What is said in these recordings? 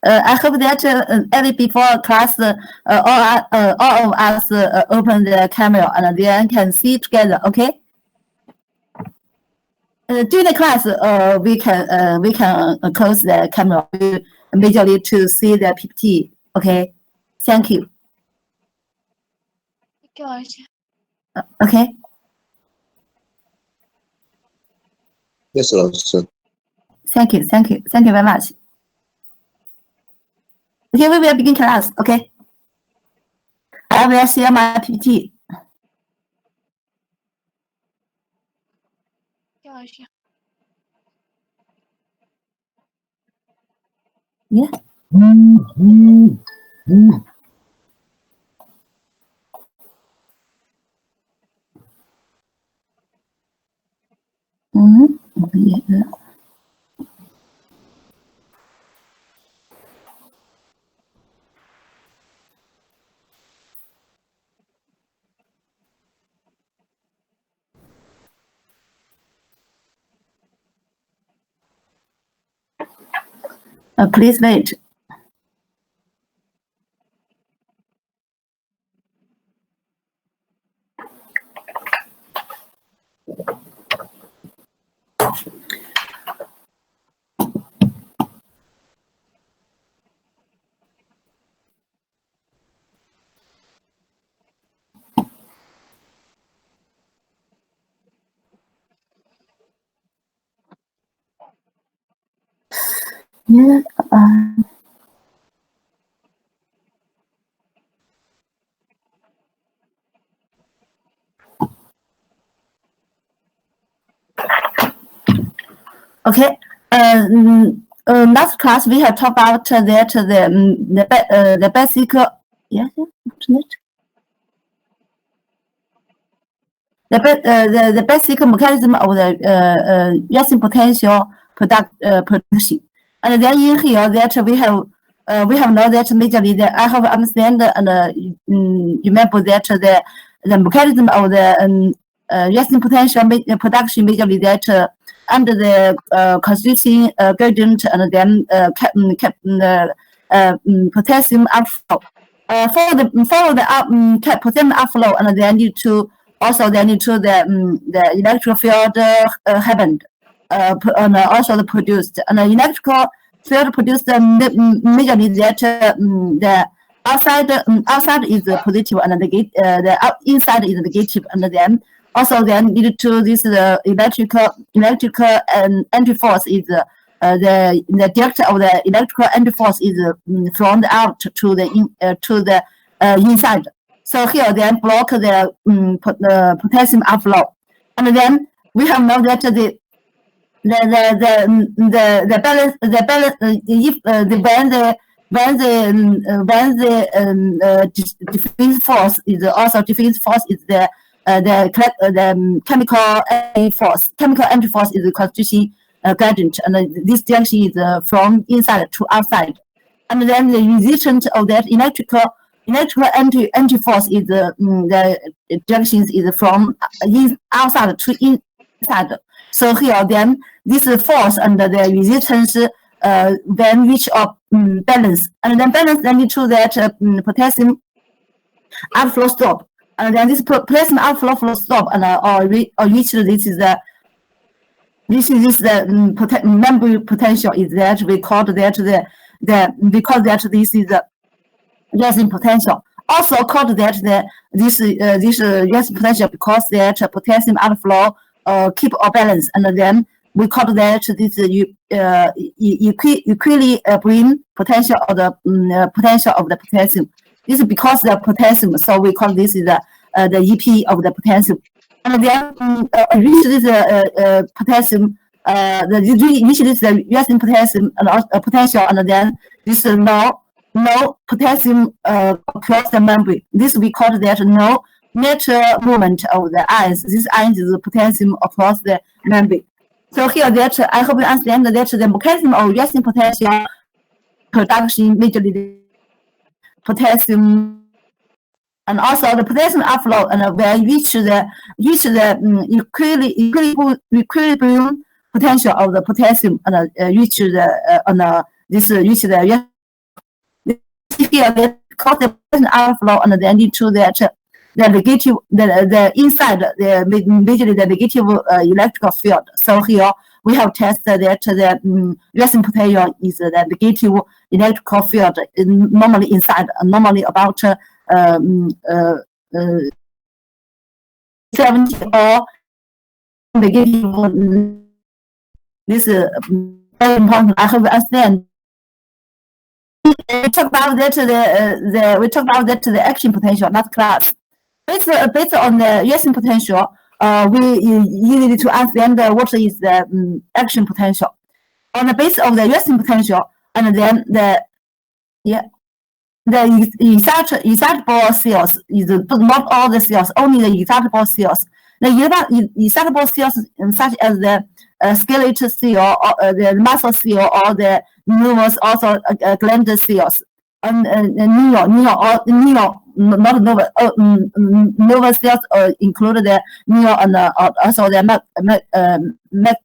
I hope that every before class, all of us open the camera and then can see together. Okay. During the class, we can close the camera majorly to see the PPT. Okay. Thank you. Okay. Yes, sir. Thank you very much. Okay, we will begin class. Okay. I will share my PPT. Yeah. Yeah. Please wait. Yeah. Okay. Last class we have talked about that the basic. Yes. The basic mechanism of the resting potential production, and then in here that we have know that majorly that I have understand and remember that the mechanism of the resting potential production majorly that under the constituting gradient and then potassium outflow. Follow the potassium outflow and then need to also they need to the electrical field happened and also produced and the electrical field produced majorly that the outside is positive and the inside is negative and then also then needed to this electrical anti-force is the direction of the electrical anti-force is from the out to the inside. So here then block the potassium outflow, and then we have know that the balance if diffuse force is also diffuse force is the chemical anti-force. Chemical anti-force is the constitution gradient, and this direction is from inside to outside, and then the resistance of that electrical anti-force is the direction is from outside to inside. So here then this force and the resistance then reach a balance, and then balance then lead to that potassium outflow stop, and then this potassium outflow stop and or reach this is the membrane potential is that we call that because that this is the resting potential. Also called that this resting potential because that potassium outflow keep our balance, and then we call that this equilibrium potential of the potassium. This is because the potassium, so we call this is the EP of the potassium. And then reach this potassium, reach this resting potassium and potential, and then this no potassium across the membrane. This we call that no natural movement of the ions. This ions is the potassium across the membrane. So here that I hope you understand that the mechanism of resting potential production majorly potassium, and also the potassium outflow, and when reach the equilibrium potential of the potassium, and reach the see here that cause the potential outflow and then due to that the negative the inside the basically the negative electrical field. So here we have tested that the resting potential is the negative electrical field normally inside, normally about 70 or negative. This is very important. I hope you understand. We talk about that the action potential, not class. Based on the resting potential, we usually to understand what is the action potential. On the basis of the resting potential, and then the excitable cells is not all the cells, only the excitable cells. The excitable cells such as the skeletal cell, or the muscle cell, or the nervous, also gland cells, and nervous cells include the neuron and also the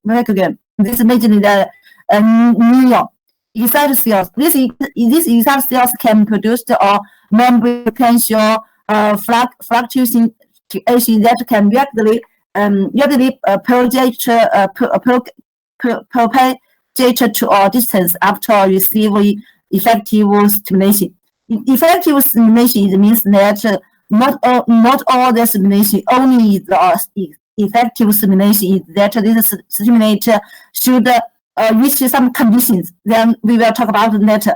mechanism. This is mainly the neuron. Excited cells. These excited cells can produce or membrane potential fluctuation that can rapidly propagate to a distance after receiving effective stimulation. Effective stimulation means that not all the stimulation, only the effective stimulation is that this stimulator should reach some conditions. Then we will talk about later.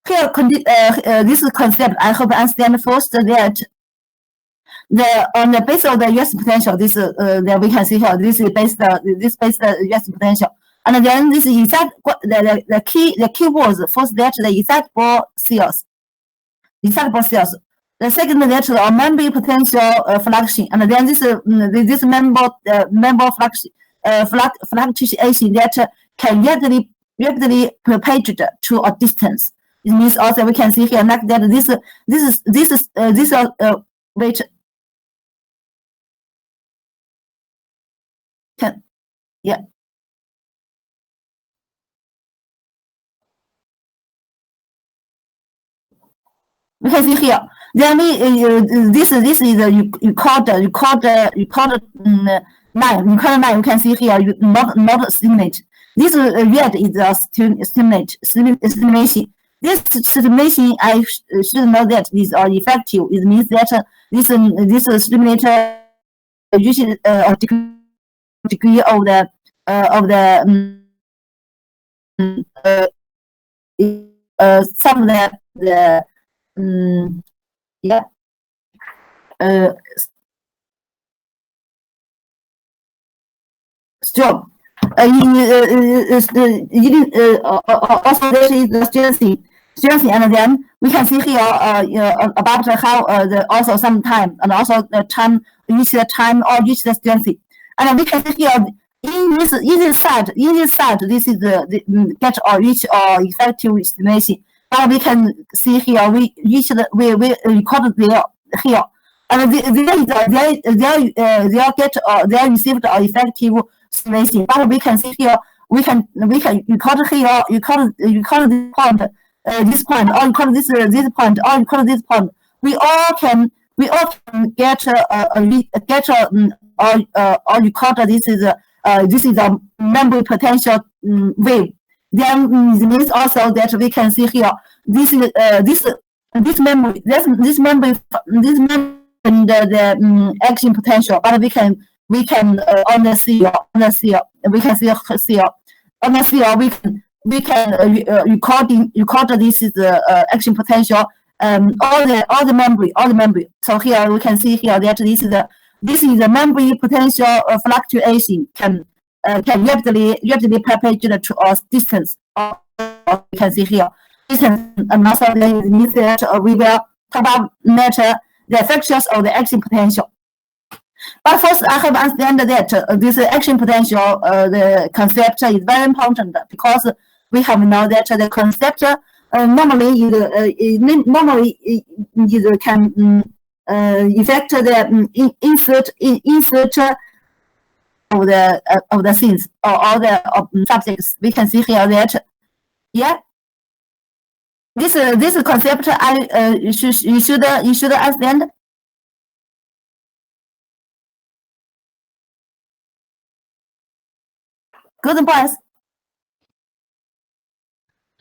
Here, this concept, I hope you understand first that on the basis of the resting potential, this that we can see here, this is based resting potential, and then this is the key words first that the excitable cells. The second that the membrane potential fluctuation, and then this member fluctuation that can rapidly propagate to a distance. It means also we can see here like that this wait. Yeah. We can see here. Then this is you call the line. You call line. You can see here. You not stimulate. This red is the stimulation. This stimulation, I should know that these are effective. It means that this stimulator usually degree of the some of the strong. Also there is the strengthening, and then we can see here about how also some time, and also the time reach the strengthening, and we can see here in this side, this is the get or reach or effective estimation. But we can see here we recorded there here, and they get received or effective estimation. But we can see here we can record here this point, or record this point, or record this point. We all can get or record this is a membrane potential wave. Then it means also that we can see here this memory the action potential, but we can on the seal we can see on the seal we can record this is the action potential all the memory. So here we can see here that this is the memory potential fluctuation can rapidly propagate to a distance. You can see here distance, and also it means that we will talk about later the factors of the action potential. But first, I have understand that this action potential, the concept is very important, because we have know that the concept normally can affect the insert of the things or all the subjects. We can see here that this concept you should understand. Good boys.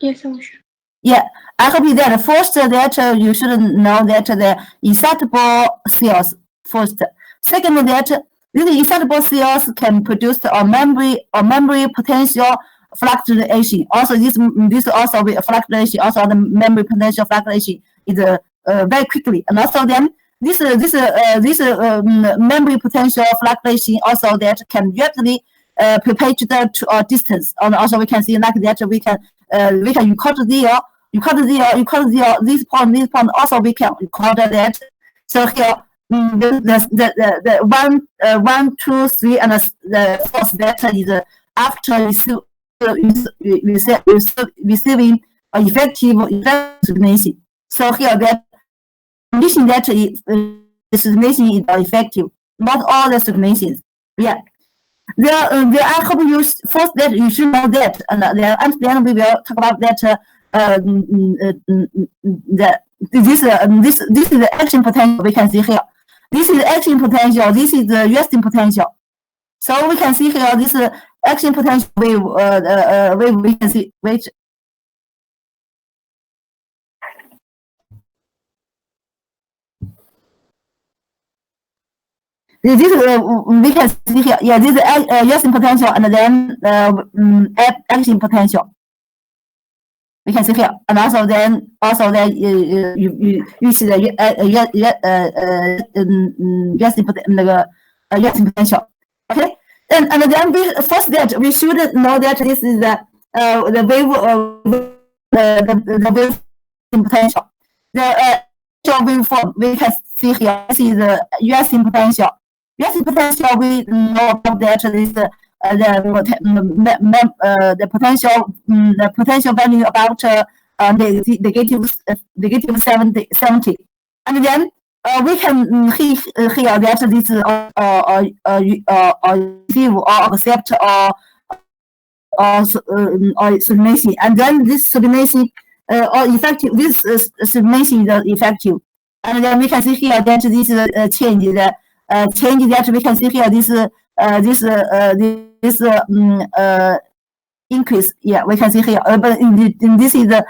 Yes, sir. Yeah, I hope that first that you should know that the excitable cells first. Second, that these excitable cells can produce a memory potential fluctuation. Also, this also with fluctuation. Also, the memory potential fluctuation is very quickly, and also then this memory potential fluctuation also that can rapidly propagate to a distance. And also we can see like that we can record this point also we can record that. So here the 1, 2, 3 and the fourth data is after receiving effective resignation. So here that condition that resignation is effective, not all the resignations. Yeah. I hope you first that you should know that, and then we will talk about that. This is the action potential we can see here. This is action potential. This is the resting potential. So we can see here this action potential wave. Wave we can see which. This we can see here. Yeah, this is resting potential and then action potential. We can see here, and also then you see the resting potential. Okay, and then first that we should know that this is the wave potential. The waveform we can see here. This is the resting potential. Resting potential we know about that is the potential value about negative 70, and then we can hear that this receive or accept or sublimation, and then this sublimation or effective. This sublimation is effective, and then we can see here that this change that we can see here this increase. Yeah, we can see here. But this is the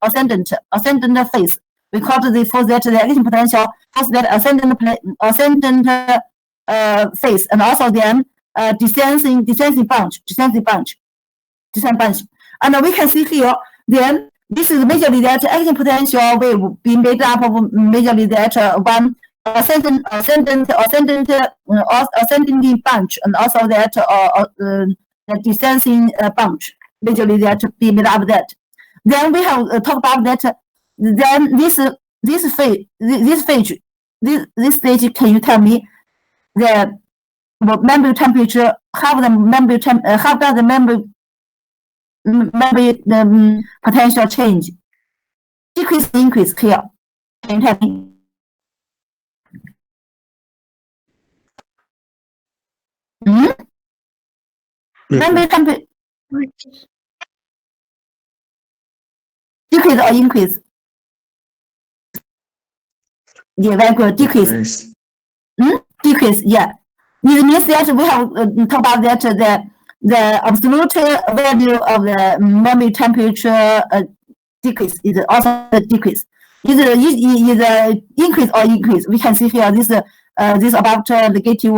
ascendant phase. We call it for that the action potential has that ascendant phase, and also then descending bunch. And we can see here then this is majorly that action potential will be made up of majorly that one ascending bunch, and also that the descending bunch, majorly that be made up of that. Then we have talked about that. Then this stage, can you tell me the memory temperature? How does the memory potential change? Decrease, increase here. Can you tell me? Memory temperature decrease or increase? Yeah, very good. Decrease. Decrease. Yeah. It means that we have talked about that the absolute value of the memory temperature decrease is also a decrease. Either increase or increase. We can see here this about negative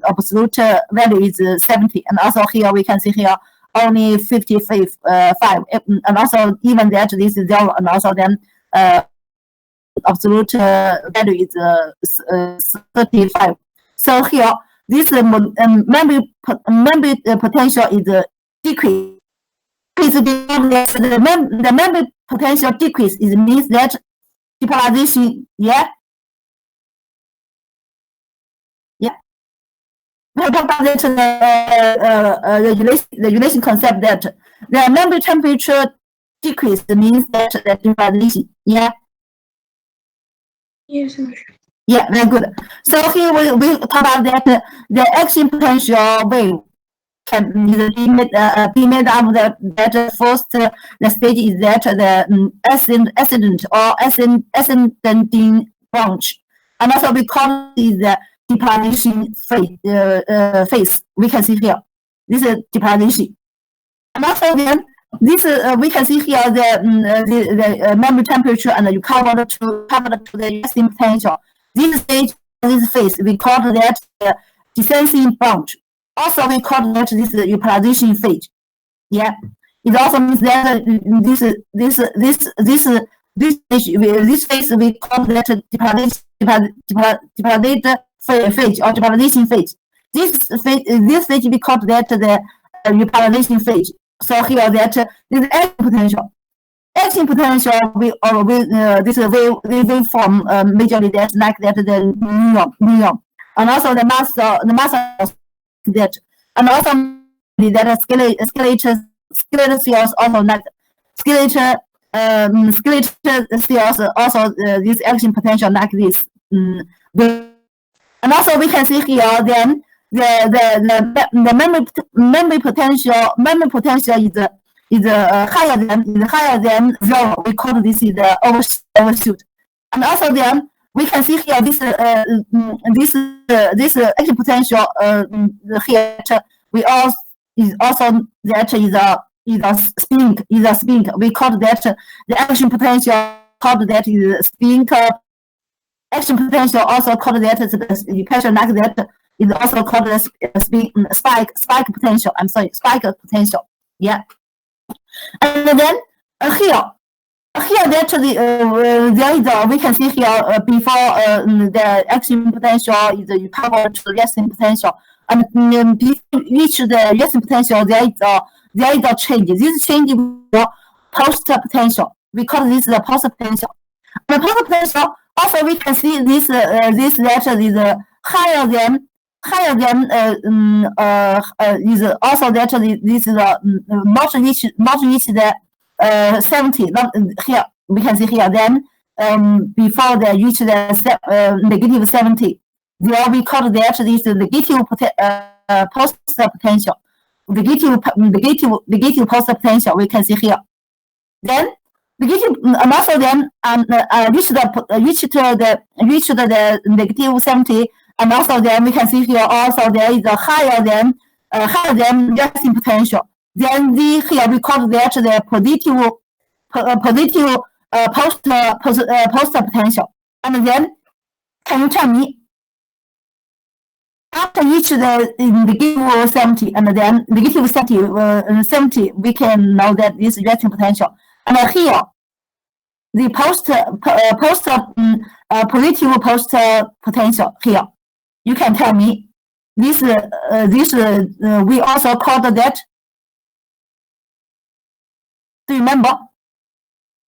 absolute value is 70, and also here we can see here only 55, and also even that this is 0, and also then absolute value is 35. So here this memory potential is decrease. The memory potential decrease is means that depolarization. Yeah. We have talked about the regulation concept that the memory temperature decrease means that the depolarization. Yeah. Yes, sir. Yeah, very good. So here we talk about that the action potential wave can be made up that first the stage is that the ascendant or ascending branch, and also we call it the depolarization phase. We can see here this is depolarization, and also then this we can see here the memory temperature and you cover to the resting potential. This stage, this phase, we call that descending branch. Also, we call that this depolarization phase. Yeah, it also means that this phase we call that depolarization phase or depolarization phase. This phase we call that the depolarization phase. So here that this action potential. Action potential this waveform majorly that's like that the neon, and also the mass that, and also that skeletal cells also like skeletal cells also this action potential like this. And also we can see here then the memory potential is higher than 0. We call this is the overshoot. And also then we can see here this action potential here we also is also that is a spin. We call that the action potential called that is spin. Action potential also called that is potential like that is also called the spike potential. I'm sorry, spike potential. Yeah. And then here that there is we can see here before the action potential is you cover to the resting potential, and before reach the resting potential there is a change. This change is post potential. We call this the post potential. The post potential also we can see this that is higher than is also that this is not reach the 70. Here we can see here then before they reach the negative 70, there we call that this negative post potential. Negative post potential we can see here. Then negative and also then reach the negative 70. And also then we can see here also there is a higher than resting potential. Then here we call that the positive post potential. And then can you tell me after reach the negative 70 and then negative 70 we can know that this is resting potential. And here the positive post potential here. You can tell me this we also called that. Do you remember?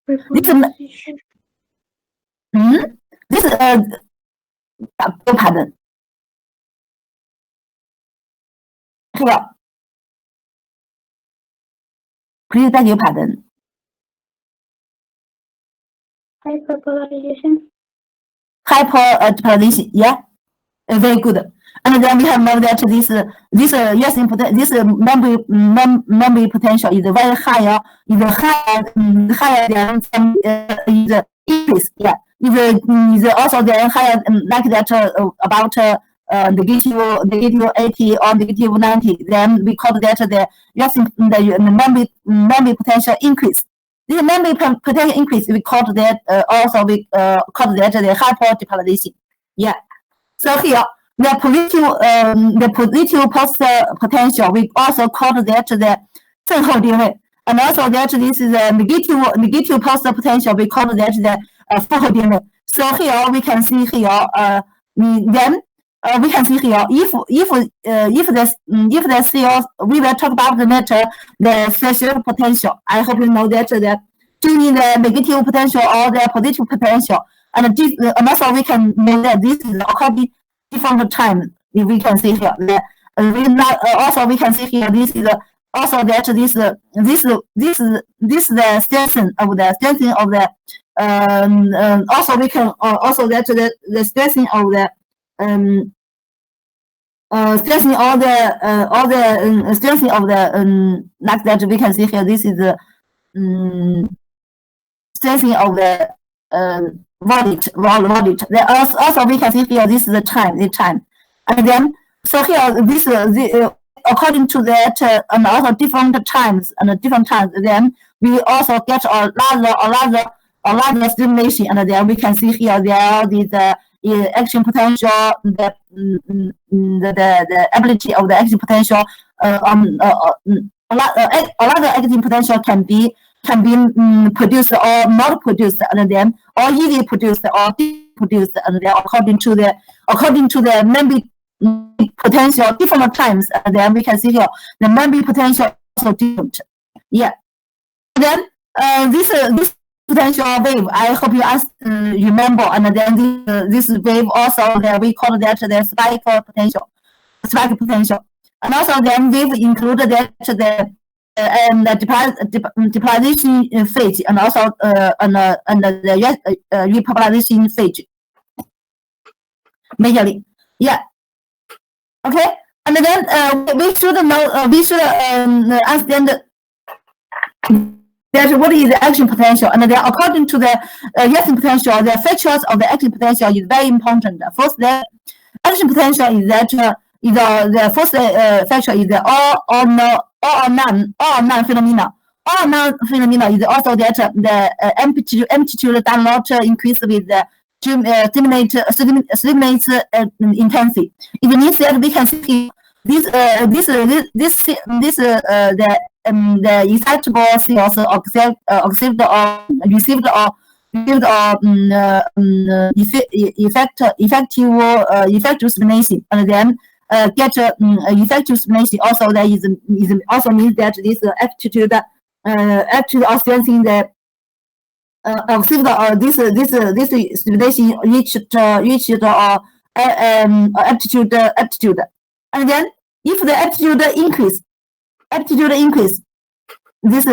This pardon. Here. Please beg your pardon. Hyperpolarization. Hyperpolarization, yeah. Very good. And then we have know that this memory potential is very higher than is increase. Yeah, is also then higher like that about negative 80 or negative 90. Then we call that the memory potential increase. This memory potential increase we call that also we call that the hyperdepolarization. Yeah. So here, the positive post potential, we also call that the 正后定位, and also that this is a negative post potential, we call that the 负后定位. So here we can see here, then we can see here if the cells, we will talk about the matter the special potential. I hope you know that during the negative potential or the positive potential. And this, also we can know that this is according different time. We can see here. Also we can see here. This is also that this the strengthening of the also we can also that the strengthening of the strengthening all the strengthening of the like that we can see here. This is the strengthening of the voltage. Then also we can see here. This is the time. And then so here this according to that and also different times. Then we also get a larger stimulation, and then we can see here there the action potential, the ability of the action potential. A lot of action potential can be produced or not produced, and then or easily produced or produced, and then according to the memory potential different times, and then we can see here the memory potential also different. Yeah. Then this potential wave, I hope you remember, and then this wave also we call that the spike potential, and also then we've included that the depolarization phase, and also the repolarization phase majorly. Yeah. Okay, and then we should know understand that what is the action potential, and then according to the action potential, the features of the action potential is very important. First, the action potential is that the first factor is the all or none phenomena. All none phenomena is also that the amplitude does not increase with the stimulate intensity. It means that we can see the excitable cells received effective stimulation, and then get effective stimulation. Also, that is also means that this aptitude of sensing the this stimulation reached aptitude, and then if the aptitude increase, this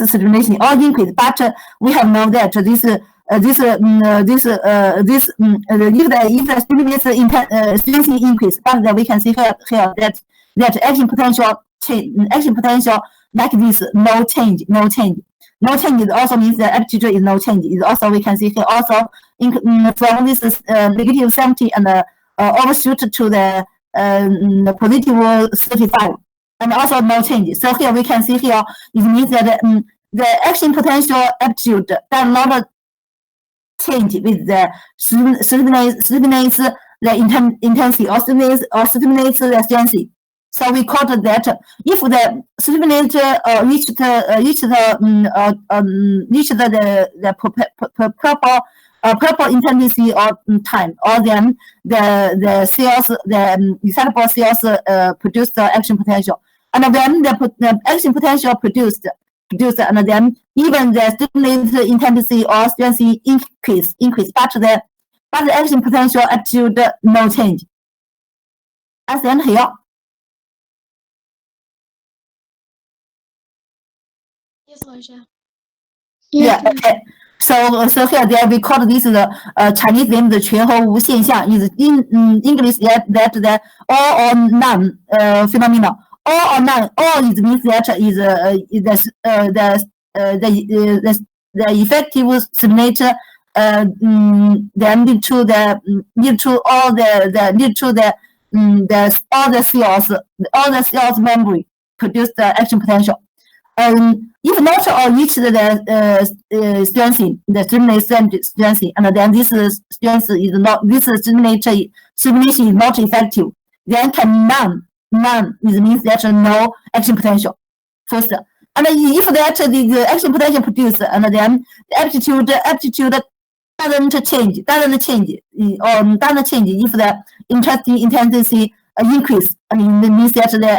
stimulation all increase. But we have known that if the stimulation increase, but we can see here that action potential like this no change. No change also means the aptitude is no change. It also we can see here also from this negative 70 and overshoot to the positive 35, and also no change. So here we can see here it means that the action potential aptitude does not change with the stimulates the intensity or stimulates the strength. So we called that if the stimulator reached the proper intensity or time, or then the cells, the excitable cells produce the action potential, and then the action potential produced, and then even the stimulator intensity or strength increase, but the action potential aptitude no change. As then here. Yes, Marsha. Yeah. Okay. So here there we call this the Chinese name the 全和无现象 is in English that the all or none phenomena. All or none. All is means that is the effective stimulator then lead to all the cells memory produce the action potential. If not or reach the strengthening, the stimulation strengthening, and then this strength is not, this stimulation is not effective, then can none is means that no action potential first. And if that the action potential produced, and then the aptitude doesn't change if the intensity increase, and it means that the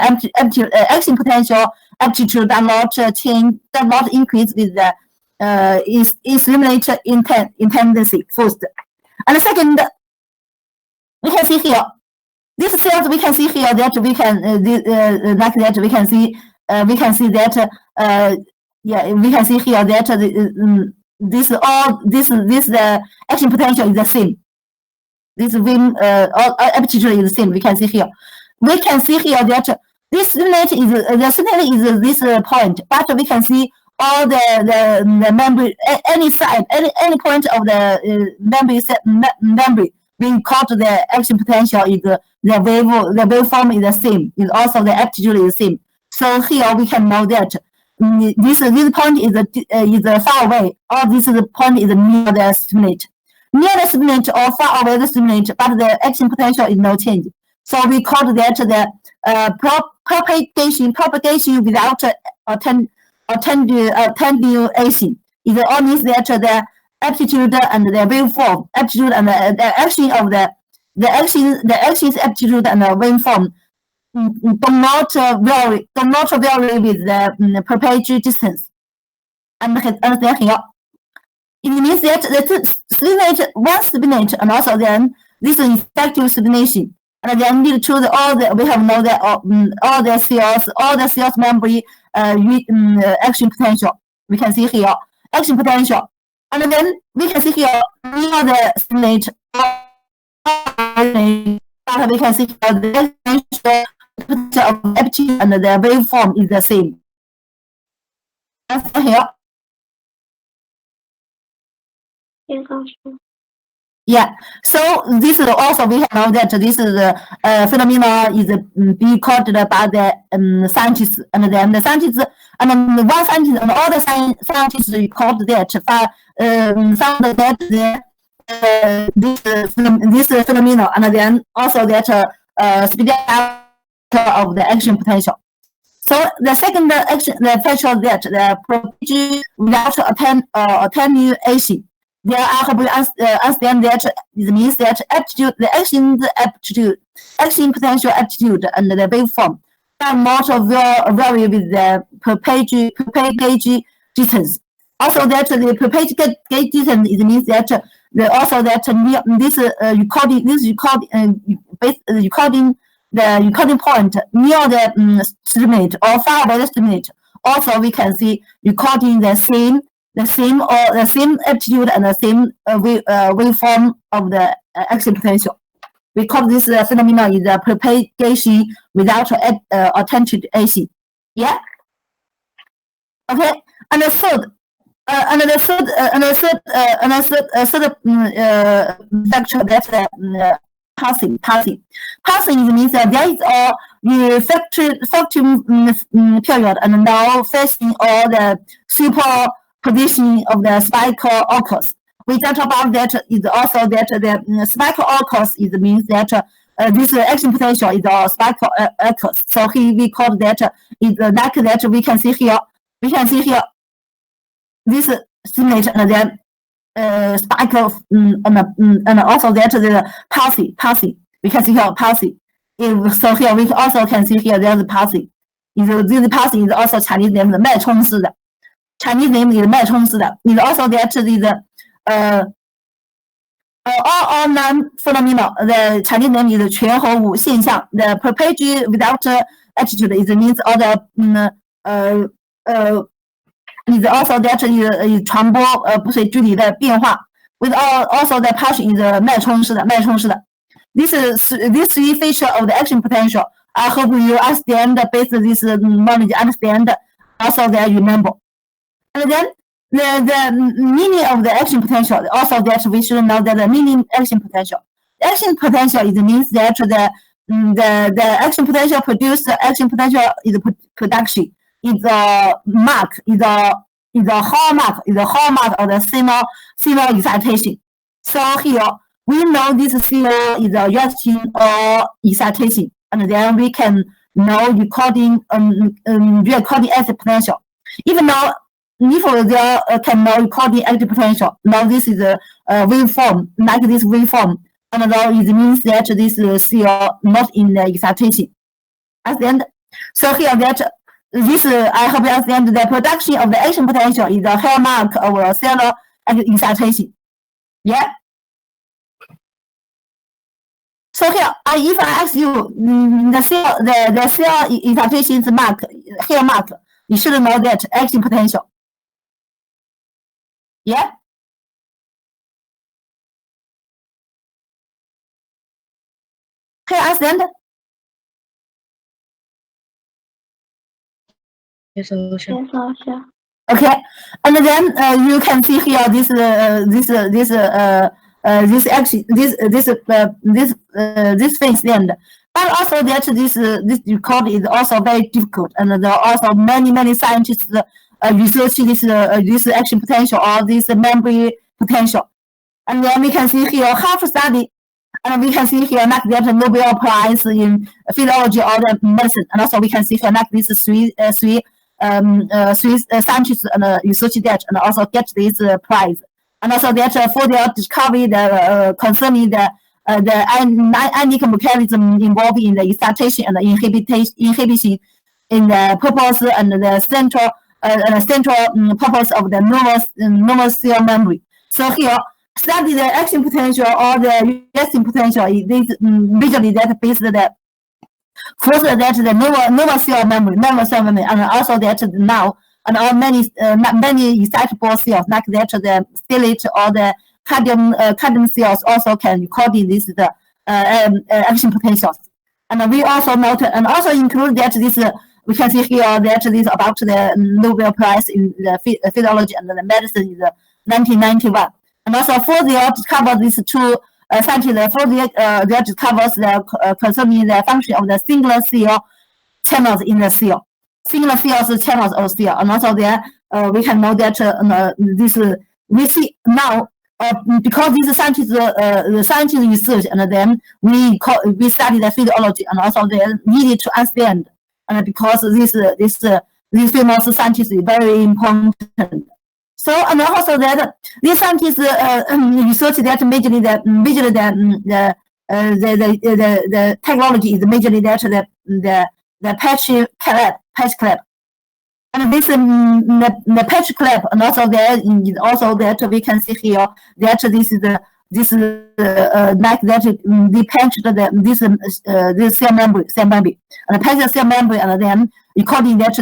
action potential aptitude does not change, does not increase with the stimulated intensity first. And second, we can see here this cells. We can see here that we can like that we can see that we can see here that this the action potential is the same. this Wim amplitude is the same. We can see here. We can see here that this stimulate is the stimulate is this point, but we can see all the membrane, any side, any point of the membrane. We call the action potential is the waveform is the same. Is also the amplitude is the same. So here we can know that this point is far away, or this point is near the stimulate. Near the stimulate or far away the stimulate, but the action potential is no change. So we call that the propagation without attenuation. It all means that the amplitude and the waveform, amplitude and the action of the action's amplitude and the waveform do not vary with the propagation distance. Understand here? It means that the stimulate one stimulate and also then this is effective stimulation. And then we choose we have know that all the cells membrane action potential. We can see here action potential, and then we can see here near the stimulate. But we can see here the potential of amplitude and the waveform is the same. Here. Yes, also. Yeah, so this is also we know that this is phenomena is being called by the scientists, and then the scientists and then one scientist and all the scientists called that found that this phenomena, and then also that speed of the action potential. So the second action, the feature that the propagation without attenuation. There I hope we understand that it means that aptitude, the action potential aptitude and the waveform are not vary with the propagation distance. Also that the propagation distance it means that also that this recording point near the stimulate or far away the stimulate. Also we can see recording the same amplitude and the same waveform of the action potential. We call this phenomena is the propagation without attenuation. Yeah. Okay. And the third factor that's passing. Passing means that there is a effective period and now facing all the superposition of the cycle occurs. We talk about that is also that the cycle occurs. It means that this action potential is a cycle occurs. So here we call that is like that we can see here. We can see here this stimulate and then cycle and also that the passing. We can see here passing. So here we also can see here there's passing. This passing is also Chinese name 的脉冲式的。Chinese name is 脉冲式的。It also that is all non phenomena. The Chinese name is 全合物现象。The propagation without attitude is means all the is also that is 传播不随距离的变化。With also the passion is 脉冲式的。This three feature of the action potential. I hope you understand based on this knowledge. Understand also that you remember. And then the meaning of the action potential. Also that we should know that the meaning action potential. Action potential is means that the action potential produce the action potential is production. Is a mark. Is a hallmark of the signal excitation. So here we know this signal is a reaction or excitation, and then we can know recording active potential. Even though if there can know recording active potential, now this is a waveform, like this waveform, and now it means that this is still not in the excitation. Understand? So here that this I hope you understand the production of the action potential is the hallmark of a cellular excitation. Yeah. So here, if I ask you the cell excitation's mark, hallmark, you should know that action potential. Yeah. Can you understand? Yes, Laosha. Okay, and then you can see here this action, this things end. But also that this record is also very difficult, and there are also many scientists research this action potential or this memory potential. And then we can see here how to study, and we can see here like that Nobel Prize in physiology or the medicine, and also we can see here like these three scientists and research that and also get this prize, and also that for their discovery concerning the ionic mechanism involved in the excitation and inhibition in the purpose and the central purpose of the nervous cell memory. So here, study the action potential or the resting potential is visually that based the first that the nervous cell memory, and also that now and all many excitable cells like that the stellate or the cadmium cells also can record this the action potentials. And we also note and also include that this we can see here that this about the Nobel Prize in the physiology and the medicine in the 1991. And also for the discover these two scientists for the that discovers the concerning the function of the singular cell channels in the cell. Singular cells channels of cell, and also there we can know that this we see now because these scientists the scientists research and then we study the physiology and also they needed to understand, and because this famous scientist is very important. So and also that these scientists research that majorly the technology is majorly that the patch clap, and this the patch clap, and also there is also that we can see here that this is like that they patched this cell membrane, and patch cell membrane, and then recording that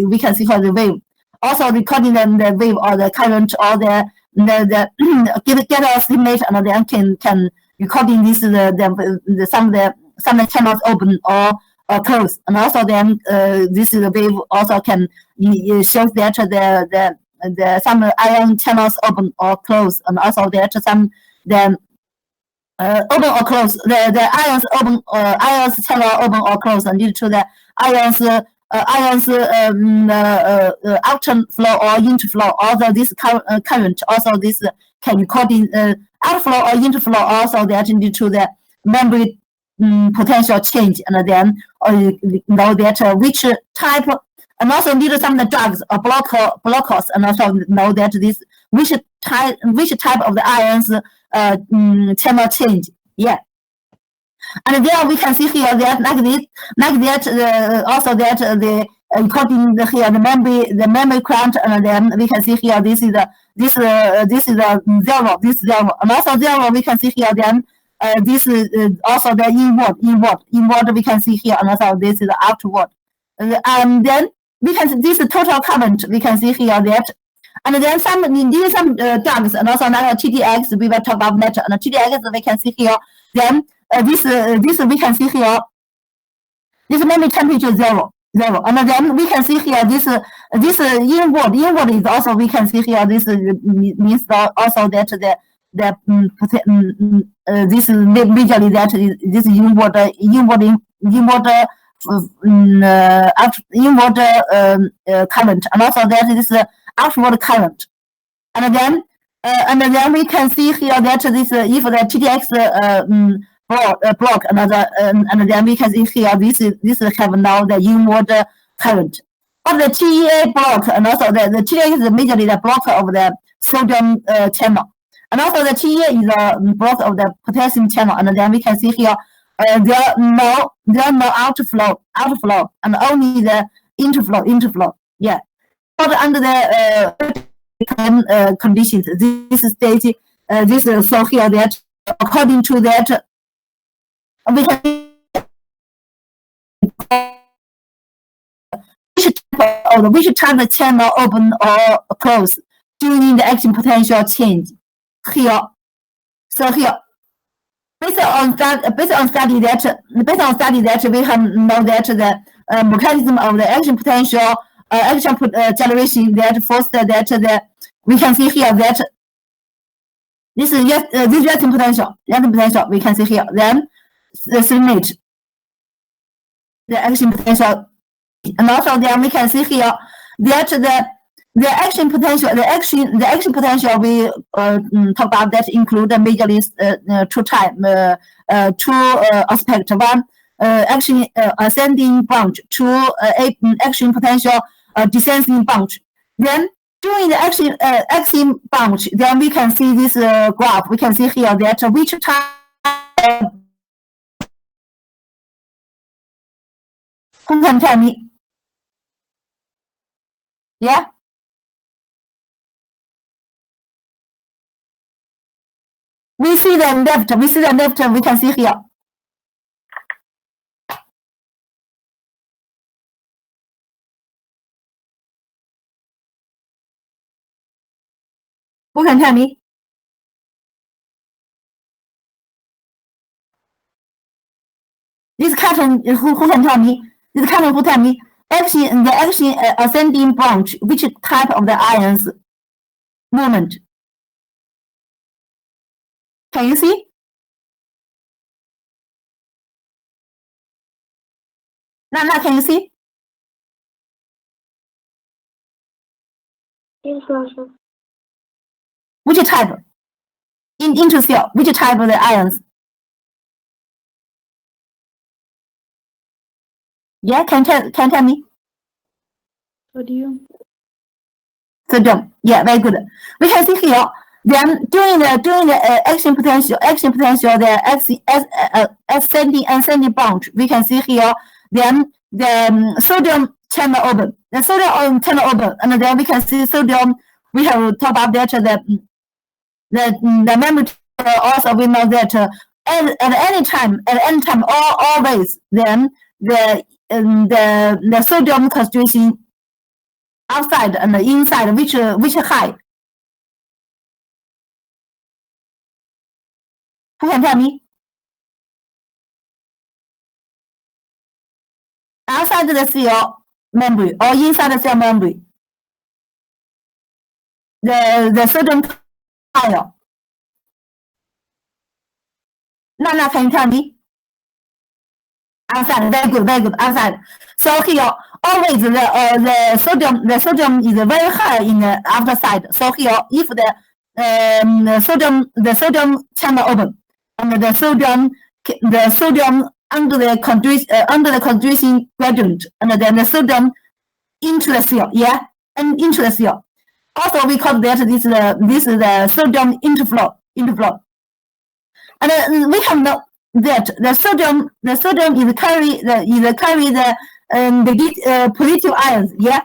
we can see here the wave. Also recording the wave or the current or the get us image, and then can recording this some of the channels open or close, and also then this wave also can show that the some ion channels open or close, and also that some the open or close the ions open ions channel open or close, and due to the ions outflow or inflow, also this current, also this can recording outflow or inflow, also that due to the memory potential change, and then know that which type, and also need some of the drugs or blockers, and also know that this which type of the ions channel change. Yeah. And there we can see here that also that the recording here the memory current, and then we can see here this is zero, and also zero we can see here then this is also the inward we can see here, and also this is the outward, and then we can see this total current we can see here that. And then some drugs, and also now TDX we will talk about later, and TDX we can see here then. This we can see here. This memory temperature zero, and then we can see here this inward is also we can see here. This means also that this visually that this inward current, and also that is outward current, and then we can see here that this if the TDX block another, and then we can see here this have now the inward current. But the TEA block, and also the TEA is majorly the blocker of the sodium channel, and also the TEA is the block of the potassium channel, and then we can see here there are no outflow, and only the interflow. Yeah. But under the conditions, this stage, this so here that according to that. We can which time the channel open or close during the action potential change here. So here, based on study that we have know that the mechanism of the action potential generation that foster that we can see here that this is this reacting potential we can see here. Then the stimulate the action potential, and also then we can see here that the action potential we talk about that include majorly two aspects. One, action ascending branch. Two, action potential descending branch. Then during the action branch, then we can see this graph. We can see here that which time. Who can tell me? Yeah. We see the left, we can see here. Who can tell me? This cartoon, who can tell me? This cartoon, who tell me? The action ascending branch, which type of the ions movement? Can you see? Nana, can you see? Yes, sir. Which type? Into cell, which type of the ions? Yeah, can tell me? Sodium. Sodium. Yeah, very good. We can see here. Then during the action potential, the ascending branch, we can see here. Then the sodium channel open. The sodium channel open, and then we can see sodium. We have talked about that the memory also we know that at any time, always, then the sodium concentration outside and inside, which high? Who can tell me? Outside the cell membrane or inside the cell membrane? The sodium higher. Nana, can you tell me? Outside, very good, outside. So here, always the sodium is very high in the outer side. So here, if the sodium channel open, and the sodium under the concentration gradient, and then the sodium into the cell, yeah, and into the cell. Also, we call that this is the sodium interflow. And we can know that the sodium is carry the positive ions, yeah.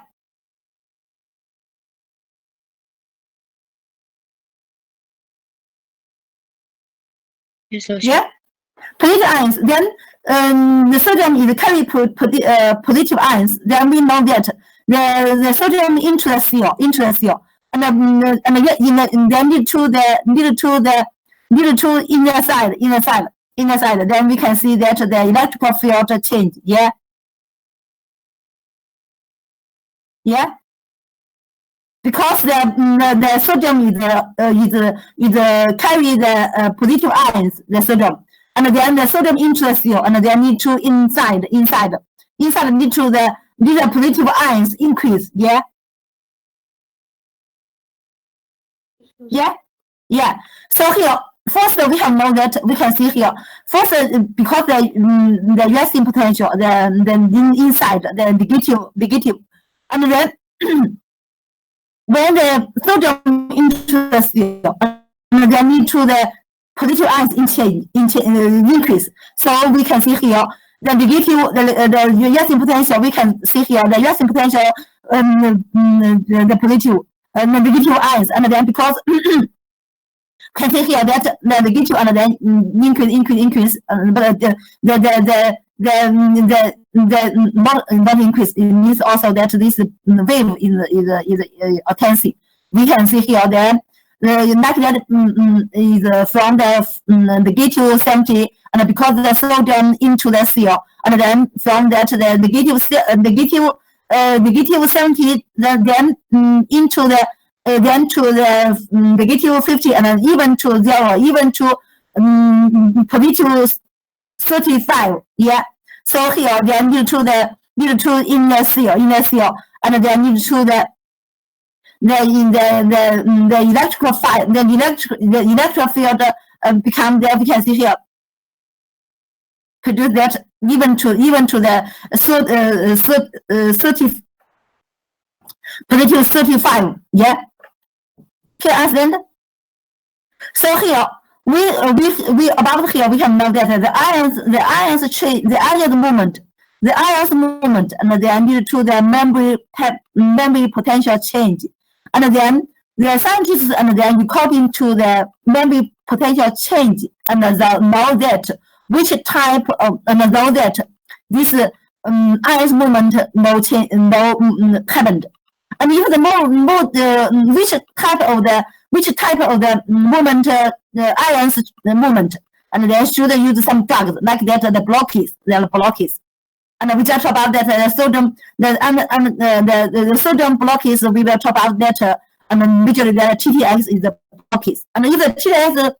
Yes, sir. Yeah, positive ions. Then the sodium is carry positive ions. Then we know that the sodium into the cell, and then lead to inner side. Then we can see that the electrical field change. Yeah. Yeah. Because the sodium is carry the positive ions, the sodium, and then the sodium into the cell, and then need to inside need to the positive ions increase. Yeah. Yeah. Yeah. So here, first we have know that we can see here. First, because the resting potential, the inside, the negative, and then when the sodium into the cell, and then need to the positive ions increase. So we can see here the negative, the resting potential. We can see here the resting potential, the positive, the negative ions, and then because can see here that the negative and then increase, but not increase. It means also that this wave is attensive. We can see here that like that is from the negative 70, and because the sodium into the cell, and then from that the negative 70, then into the then to the negative 50, and then even to 0, even to positive 35. Yeah. So here then need to in the cell, and then need to the electrical field, the electrical field become there. We can see here produce that even to the 30 positive 35. Yeah. Can you understand? So here we about here we can know that the ions movement, and they need to the memory potential change, and then the scientists and then according to the memory potential change, and know that which type of, and know that this ions movement no change, no happened. And if the which type of the movement, the ions movement, and then should use some drugs like that, the blockages. And we just talk about that the sodium, the sodium blockages. We will talk about that, and majorly the TTX is the blockage. And if the TTX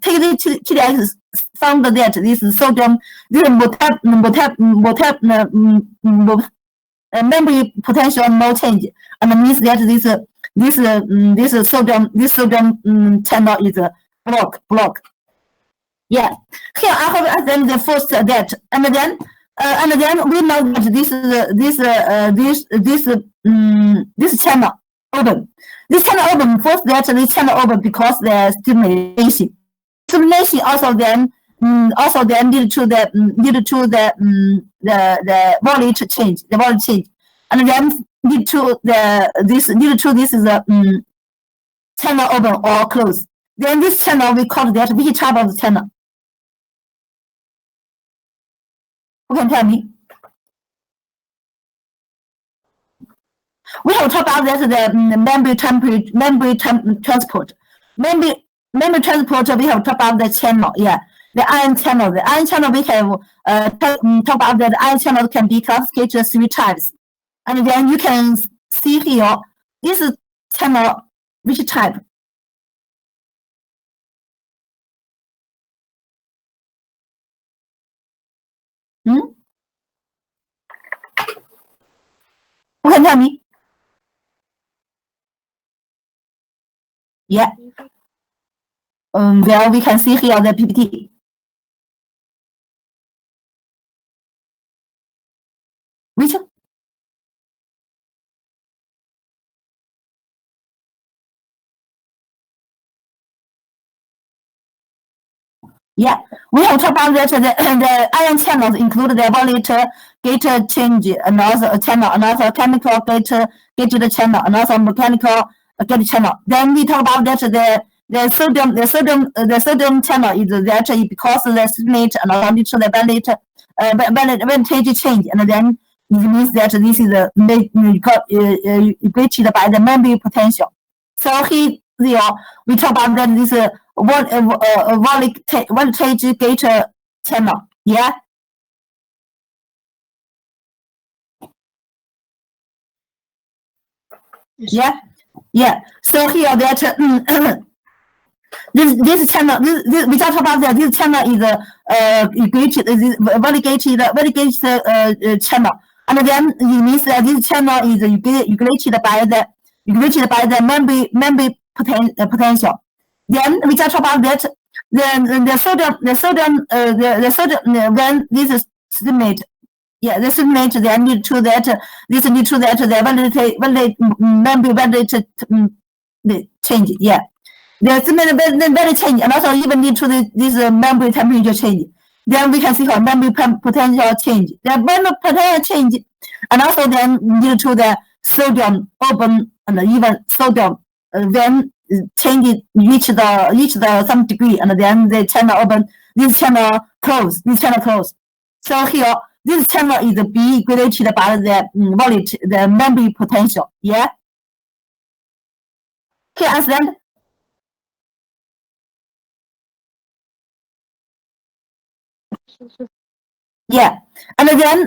TTX found that this sodium, this memory potential no change, and means that this sodium channel is block. Yeah. Here I have then the first that, and then we know that this channel open. This channel open first that this channel open because the stimulation also then lead to the voltage change, and then lead to this is the channel open or close. Then this channel we call that which type of channel? Who can tell me? We have talked about that the memory transport. Memory transport, we have talked about the channel, yeah. The ion channel. The ion channel we have talk about that the ion channel can be classified 3 types. And then you can see here, this is channel, which type? Who can tell me? Yeah. Well, we can see here the PPT. Which? Yeah, we have talked about that the ion channels include the voltage gate change, another channel, another chemical gate channel, another mechanical gate channel. Then we talk about that the sodium channel is actually because the stimulate and along to the voltage change, and then it means that this is regulated by the memory potential. So here we talk about that this voltage gate channel. Yeah. Yeah. Yeah. So here that this channel, we talk about that this channel is variegated channel, and then it means that this channel is regulated by the memory potential. Then we just talk about that the sodium when this is stimulate. Yeah, the stimulate then need to that the memory voltage change. Yeah. The stimulate change, and also even need to this memory temperature change. Then we can see how memory potential change. The memory potential change, and also then need to the sodium open, and even sodium then change it reach the some degree, and then the channel open, this channel close. So here this channel is be regulated by the the memory potential. Yeah. Can you understand? Yeah, and then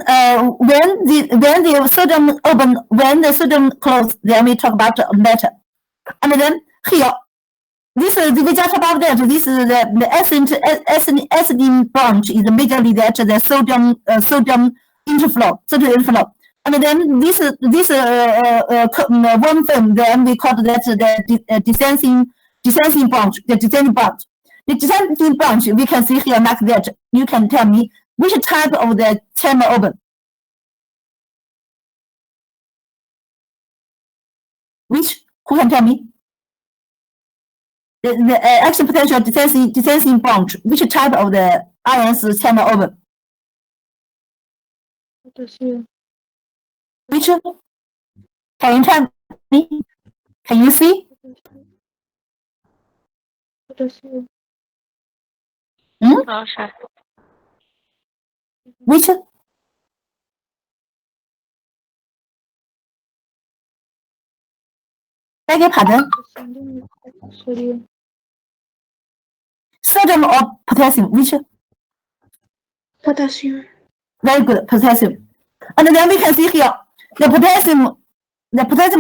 when the sodium open, when the sodium close, then we talk about later. And then here, this is we just about that. This is the acid branch is majorly that the sodium inflow. And then this one thing, then we call that the descending branch, the descending branch. The descending branch, we can see here like that. You can tell me which type of the channel open. Which? Who can tell me? The action potential descending branch, which type of the ions channel open? Which? Can you tell me? Can you see? Which? Beg your pardon? Sodium or potassium? Which? Potassium. Very good, potassium. And then we can see here the potassium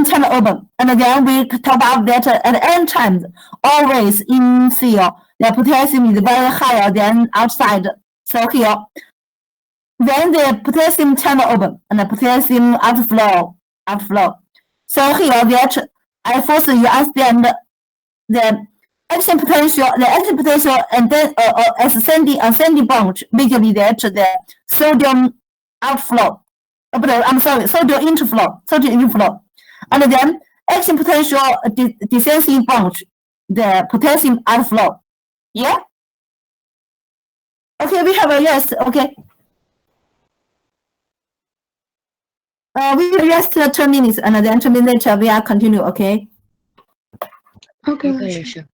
channel open. And then we talk about that at the end times, always in cell, the potassium is very higher than outside. So here, when the potassium channel open and the potassium outflow. So here that I force you understand the action potential, and then ascending branch, basically that the sodium outflow. Sodium inflow. And then action potential descending branch, the potassium outflow. Yeah? Okay, we have a yes, okay. We will rest 2 minutes and then 2 minutes later we are continue, okay? Okay, sure.